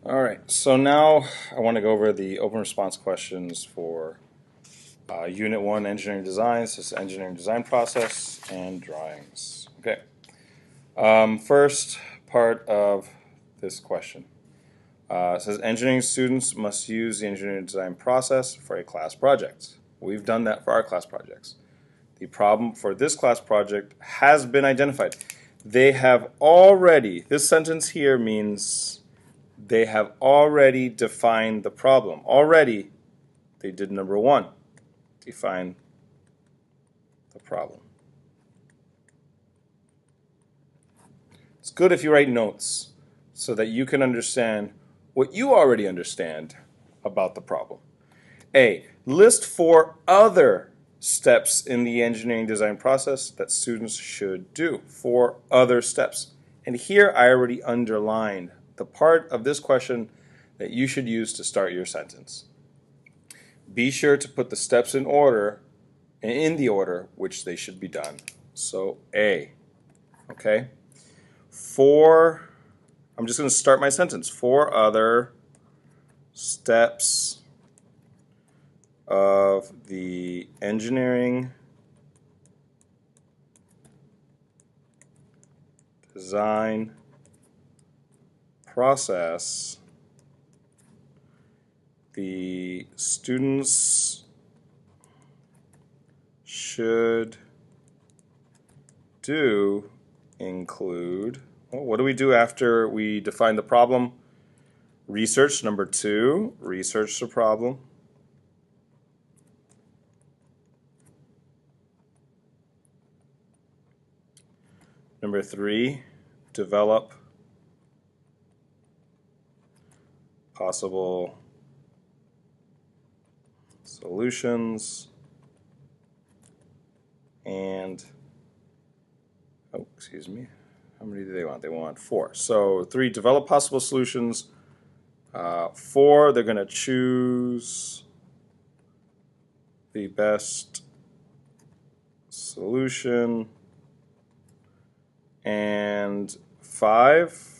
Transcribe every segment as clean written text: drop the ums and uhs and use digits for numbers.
All right, so now I want to go over the open response questions for Unit 1 Engineering Designs. This is engineering design process and drawings. Okay, first part of this question. It says engineering students must use the engineering design process for a class project. We've done that for our class projects. The problem for this class project has been identified. They have already, this sentence here means they have already defined the problem. Already, they did number 1, define the problem. It's good if you write notes so that you can understand what you already understand about the problem. A, list 4 other steps in the engineering design process that students should do. 4 other steps. And here I already underlined the part of this question that you should use to start your sentence. Be sure to put the steps in the order which they should be done. So A, okay? 4, I'm just going to start my sentence. 4 other steps of the engineering design process the students should do include, well, what do we do after we define the problem? Research. Number 2, research the problem. Number 3, develop possible solutions. And, oh, excuse me, how many do they want? They want 4. So 3, develop possible solutions. 4, they're going to choose the best solution. And 5,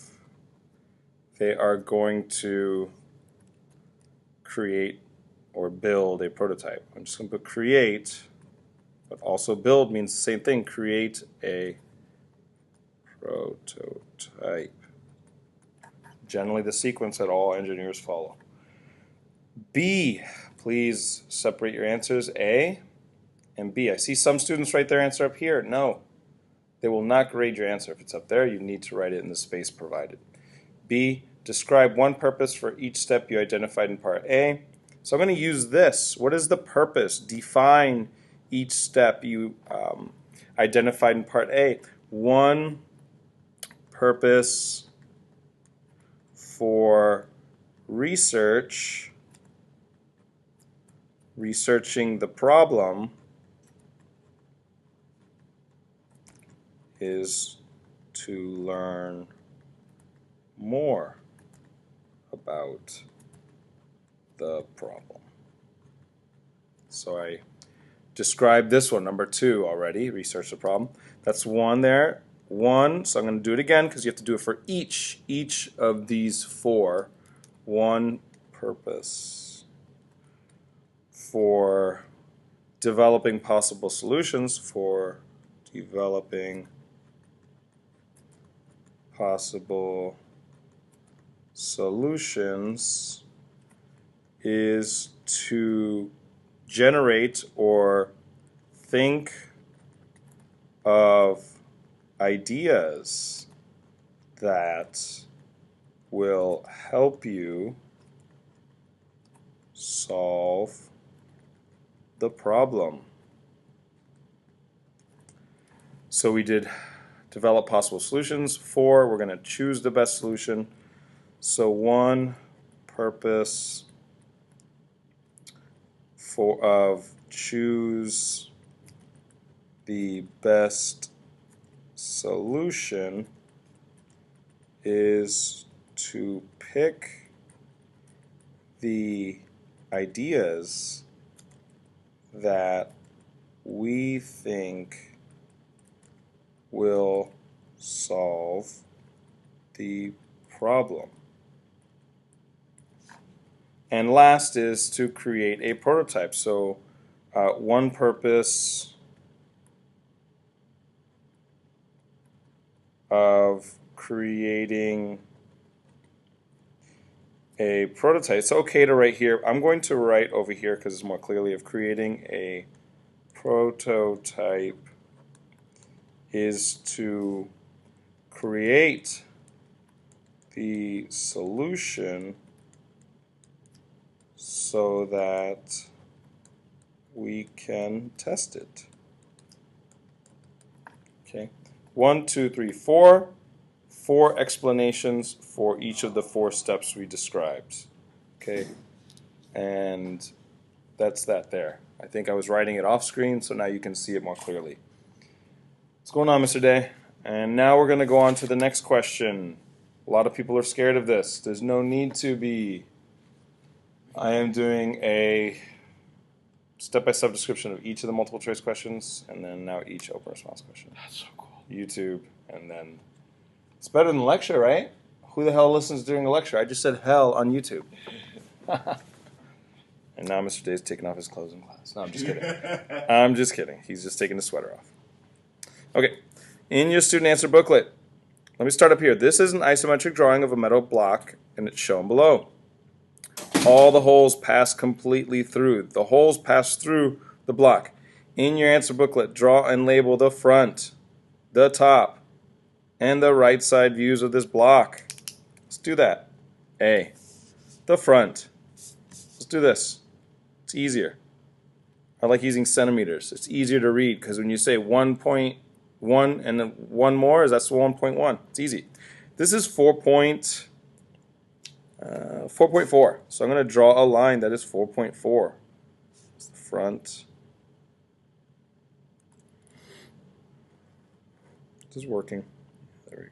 they are going to create or build a prototype. I'm just going to put create, but also build means the same thing. Create a prototype. Generally the sequence that all engineers follow. B, please separate your answers, A and B. I see some students write their answer up here. No, they will not grade your answer. If it's up there, you need to write it in the space provided. B, describe one purpose for each step you identified in part A. So I'm going to use this. What is the purpose? Define each step you identified in part A. One purpose for researching the problem is to learn more about the problem. So I described this one, number 2 already, research the problem. That's 1 there. 1, so I'm going to do it again because you have to do it for each of these 4. 1 purpose for developing possible solutions, for developing possible solutions is to generate or think of ideas that will help you solve the problem. So we did develop possible solutions. 4, we're going to choose the best solution. So 1 purpose of choose the best solution is to pick the ideas that we think will solve the problem. And last is to create a prototype. So one purpose of creating a prototype. It's okay to write here. I'm going to write over here because it's more clearly of creating a prototype is to create the solution so that we can test it. Okay. 1, 2, 3, 4. 4 explanations for each of the 4 steps we described. Okay. And that's that there. I think I was writing it off screen, so now you can see it more clearly. What's going on, Mr. Day? And now we're going to go on to the next question. A lot of people are scared of this. There's no need to be. I am doing a step-by-step description of each of the multiple choice questions, and then now each open response question. That's so cool. YouTube, and then it's better than lecture, right? Who the hell listens during a lecture? I just said hell on YouTube. And now Mr. Day's taking off his clothes in class. No, I'm just kidding. I'm just kidding. He's just taking his sweater off. Okay, in your student answer booklet, let me start up here. This is an isometric drawing of a metal block, and it's shown below. All the holes pass completely through. The holes pass through the block. In your answer booklet, draw and label the front, the top, and the right side views of this block. Let's do that. A, the front. Let's do this. It's easier. I like using centimeters. It's easier to read because when you say 1.1 and then one more, that's 1.1. It's easy. This is 4.4. So I'm going to draw a line that is 4.4. It's the front. This is working. There we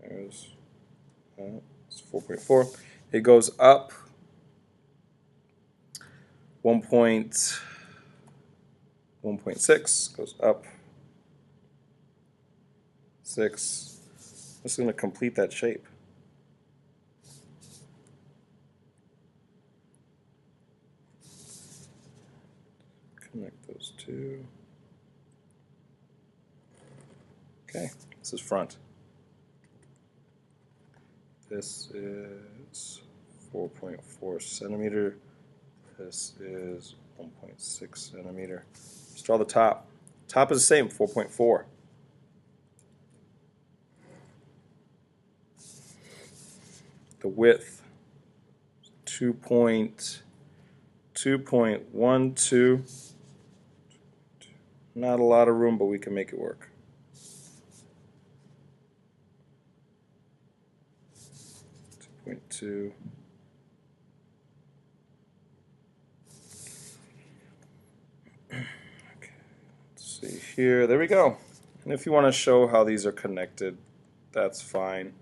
go. There's it's 4.4. It goes up 1.6, goes up 6. This is going to complete that shape. Connect those two. Okay, this is front. This is 4.4 centimeter. This is 1.6 centimeter. Let's draw the top. Top is the same, 4.4. The width, 2.12. Not a lot of room, but we can make it work. 2.2. Okay, let's see here. There we go. And if you want to show how these are connected, that's fine.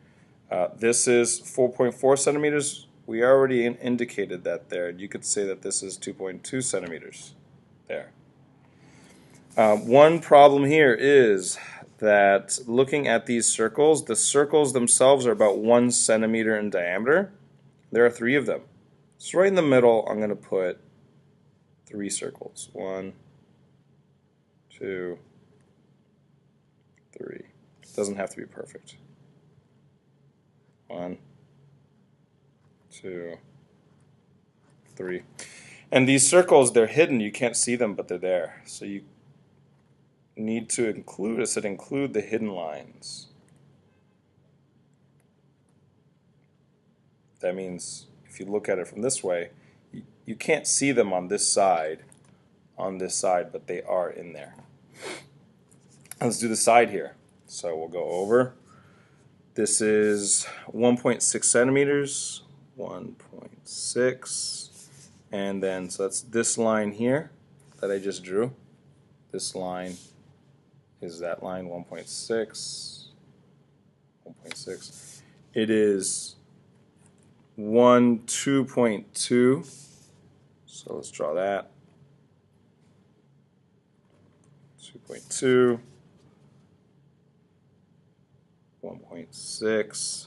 This is 4.4 centimeters. We already indicated that there. You could say that this is 2.2 centimeters there. One problem here is that looking at these circles, the circles themselves are about 1 centimeter in diameter. There are 3 of them. So right in the middle, I'm going to put 3 circles. 1, 2, 3. It doesn't have to be perfect. 1, 2, 3. And these circles, they're hidden. You can't see them, but they're there. So you need to include, it said include the hidden lines. That means if you look at it from this way, you can't see them on this side, but they are in there. Let's do the side here. So we'll go over. This is 1.6 centimeters, 1.6, and then so that's this line here that I just drew. This line is that line, 1.6, 1.6. It is 2.2, so let's draw that. 2.2, 1.6,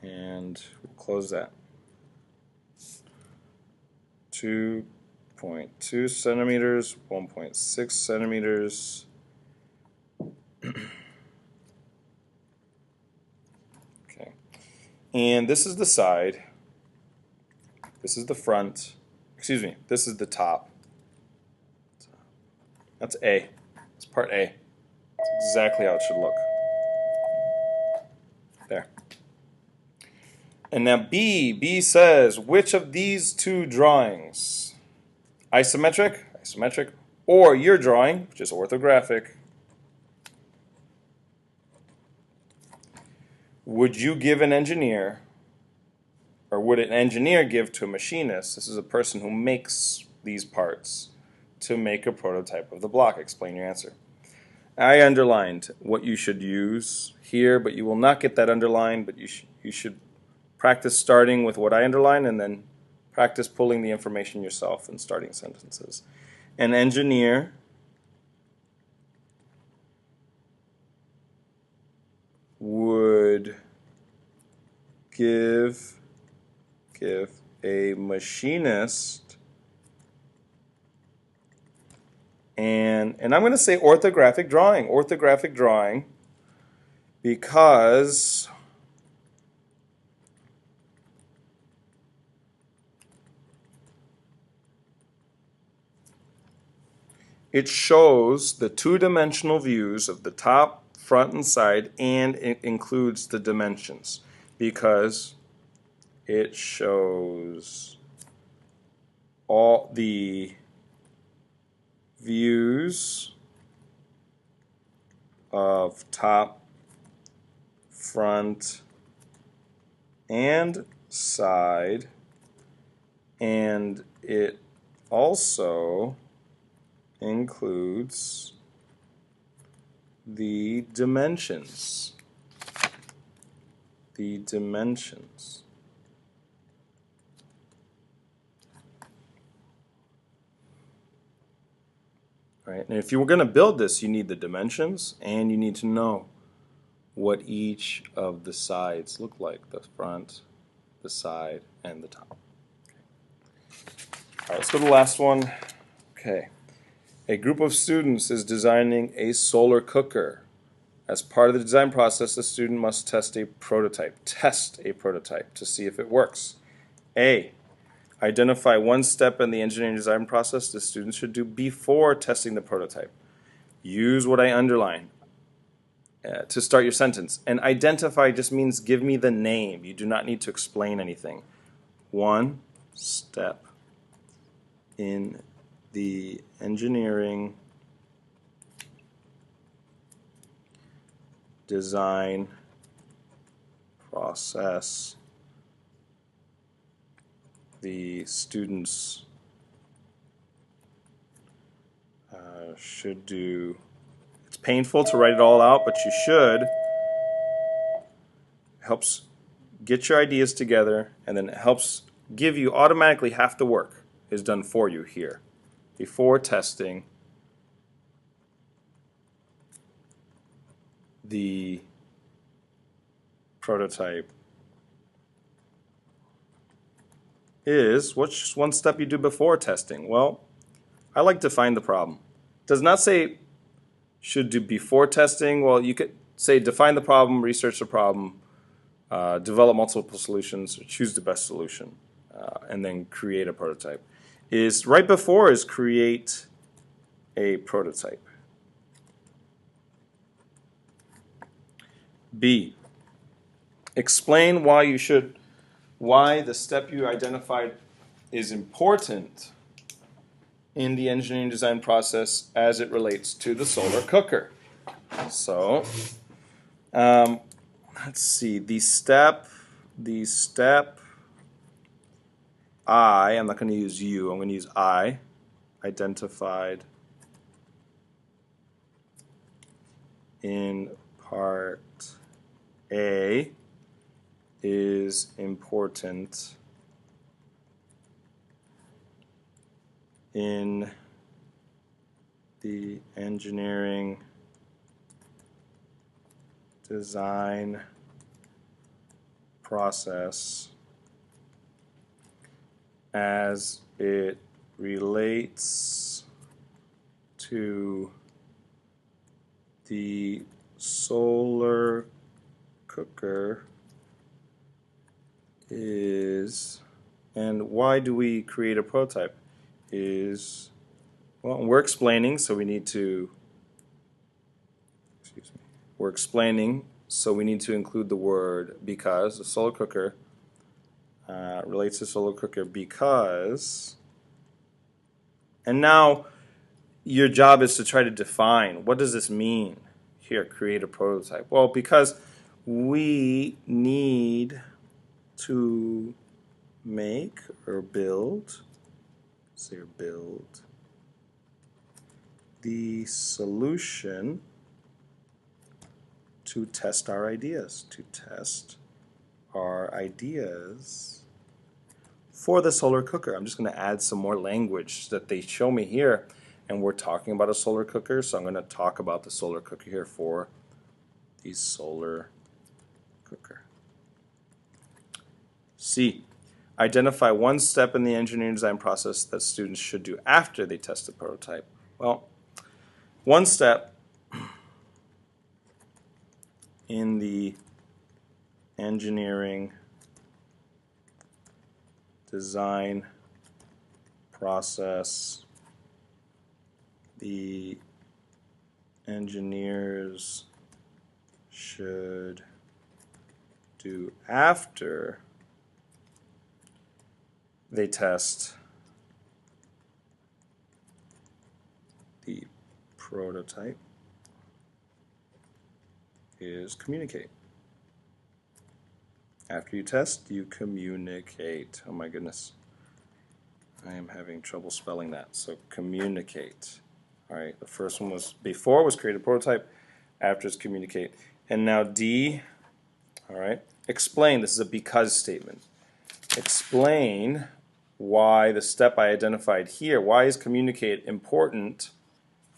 and we'll close that. 2.2 centimeters, 1.6 centimeters. Okay, and this is the side. This is the front. Excuse me, this is the top. That's A. It's part A. That's exactly how it should look. There. And now B says, which of these two drawings, isometric, or your drawing, which is orthographic, would you give an engineer, or would an engineer give to a machinist? This is a person who makes these parts to make a prototype of the block. Explain your answer. I underlined what you should use here, but you will not get that underlined, but you should practice starting with what I underline and then practice pulling the information yourself and starting sentences. An engineer would give a machinist and I'm going to say orthographic drawing because it shows the two-dimensional views of the top, front, and side, and it includes the dimensions because it shows all the views of top, front, and side, and it also includes the dimensions. Right? And if you were going to build this, you need the dimensions and you need to know what each of the sides look like, the front, the side, and the top. All right, let's go to the last one. Okay. A group of students is designing a solar cooker. As part of the design process, the student must test a prototype to see if it works. A. Identify one step in the engineering design process the students should do before testing the prototype. Use what I underline to start your sentence. And identify just means give me the name. You do not need to explain anything. One step in the engineering design process the students should do. It's painful to write it all out, but you should. It helps get your ideas together, and then it helps give you automatically half the work is done for you here before testing the prototype is, what's one step you do before testing? Well, I like to find the problem. It does not say should do before testing. Well, you could say define the problem, research the problem, develop multiple solutions, choose the best solution, and then create a prototype. Is right before is create a prototype. B, explain why the step you identified is important in the engineering design process as it relates to the solar cooker. So, let's see, the step I'm not going to use you, I'm going to use I, identified in part A is important in the engineering design process as it relates to the solar cooker is, and why do we create a prototype? Is, well, we're explaining, so we need to, we're explaining, so we need to include the word because. The solar cooker relates to solar cooker because, and now your job is to try to define, what does this mean here, create a prototype? Well, because we need to make or build, say build, the solution to test our ideas, for the solar cooker. I'm just going to add some more language that they show me here, and we're talking about a solar cooker, so I'm going to talk about the solar cooker here for the solar cooker. C. Identify one step in the engineering design process that students should do after they test the prototype. Well, one step in the engineering design process the engineers should do after they test the prototype is communicate. After you test, you communicate. Oh my goodness. I am having trouble spelling that. So communicate. All right, the first one was before was create a prototype, after is communicate. And now D, all right, explain. This is a because statement. Explain why the step I identified here, why is communicate important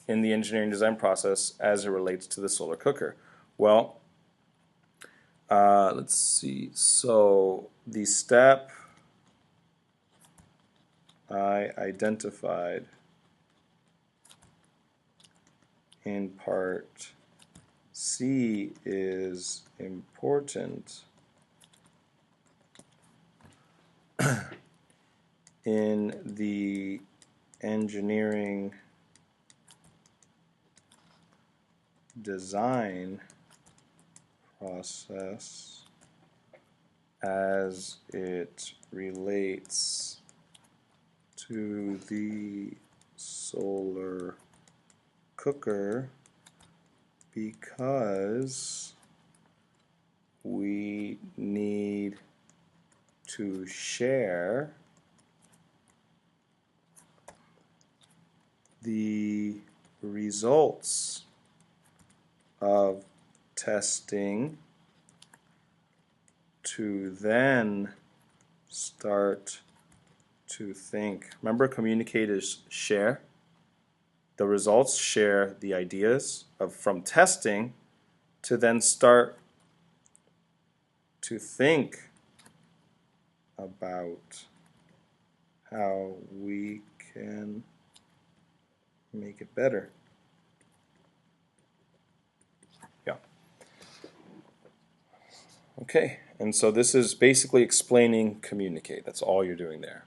in the engineering design process as it relates to the solar cooker? Well, let's see. So the step I identified in part C is important in the engineering design process as it relates to the solar cooker because we need to share the results of testing to then start to think. Remember, communicate is share. The results share the ideas from testing to then start to think about how we can make it better. Yeah. Okay, and so this is basically explaining communicate. That's all you're doing there.